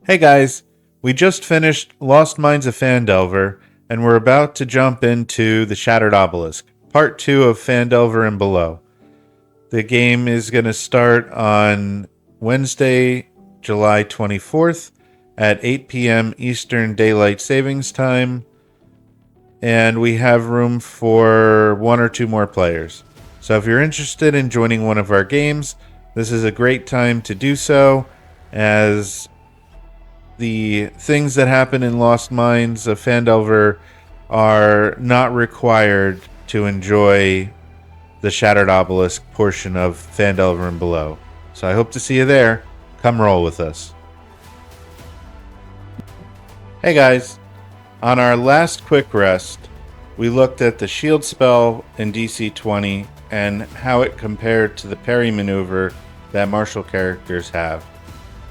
Hey guys, we just finished Lost Mines of Phandelver, and we're about to jump into the Shattered Obelisk, part 2 of Phandelver and Below. The game is going to start on Wednesday, July 24th at 8 p.m. Eastern Daylight Savings Time, and we have room for one or two more players. So if you're interested in joining one of our games, this is a great time to do so, as the things that happen in Lost Mines of Phandelver are not required to enjoy the Shattered Obelisk portion of Phandelver and Below. So I hope to see you there. Come roll with us. Hey guys, on our last quick rest, we looked at the shield spell in DC 20 and how it compared to the parry maneuver that martial characters have.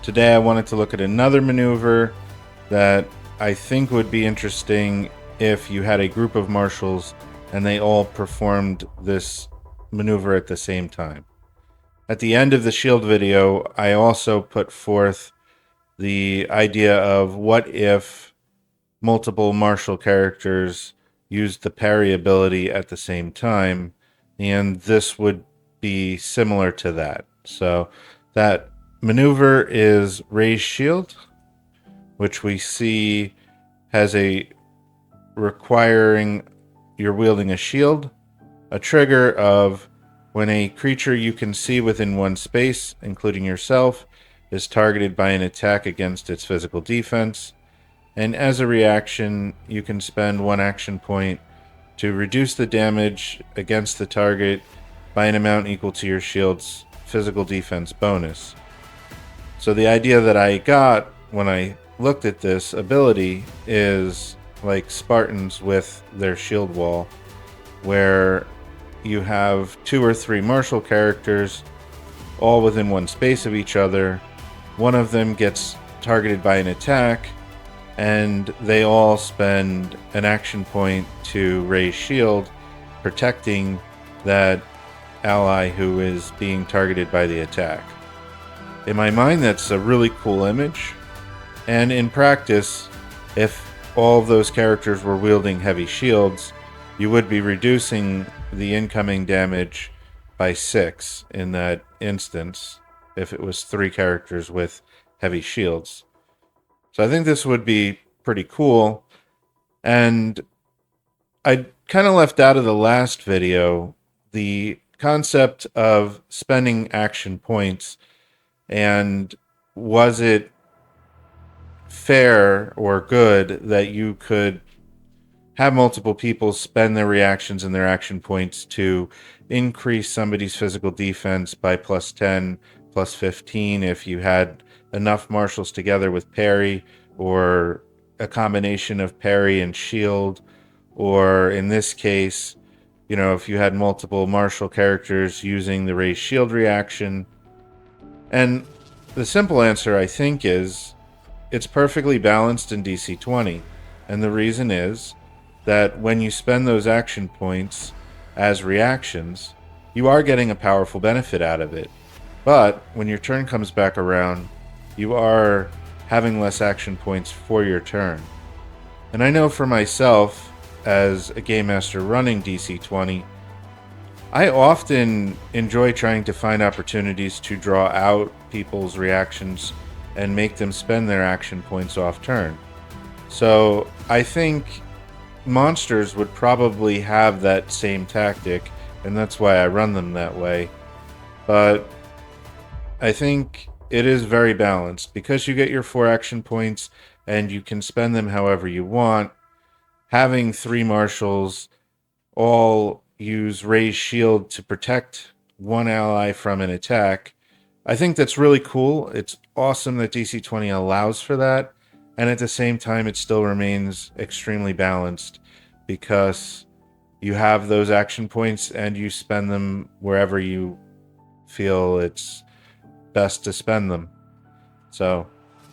Today I wanted to look at another maneuver that I think would be interesting if you had a group of marshals and they all performed this maneuver at the same time. At the end of the shield video, I also put forth the idea of what if multiple martial characters used the parry ability at the same time, and this would be similar to that. So that maneuver is Raise Shield, which we see has a requiring you're wielding a shield, a trigger of when a creature you can see within one space, including yourself, is targeted by an attack against its physical defense, and as a reaction, you can spend one action point to reduce the damage against the target by an amount equal to your shield's physical defense bonus. So the idea that I got when I looked at this ability is like Spartans with their shield wall, where you have two or three martial characters all within one space of each other. One of them gets targeted by an attack, and they all spend an action point to raise shield, protecting that ally who is being targeted by the attack. In my mind, that's a really cool image, and in practice, if all of those characters were wielding heavy shields, you would be reducing the incoming damage by 6 in that instance, if it was 3 characters with heavy shields. So I think this would be pretty cool, and I kind of left out of the last video the concept of spending action points, and was it fair or good that you could have multiple people spend their reactions and their action points to increase somebody's physical defense by plus 10, plus 15 if you had enough marshals together with parry, or a combination of parry and shield, or in this case, if you had multiple martial characters using the raised shield reaction. And the simple answer, I think, is it's perfectly balanced in DC 20. And the reason is that when you spend those action points as reactions, you are getting a powerful benefit out of it. But when your turn comes back around, you are having less action points for your turn. And I know for myself, as a game master running DC 20, I often enjoy trying to find opportunities to draw out people's reactions and make them spend their action points off turn. So I think monsters would probably have that same tactic, and that's why I run them that way. But I think it is very balanced because you get your 4 action points and you can spend them however you want. Having 3 marshals all use raised shield to protect one ally from an attack, I think that's really cool. It's awesome that DC 20 allows for that, and at the same time it still remains extremely balanced because you have those action points and you spend them wherever you feel it's best to spend them. So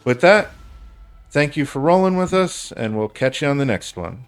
with that, thank you for rolling with us, and we'll catch you on the next one.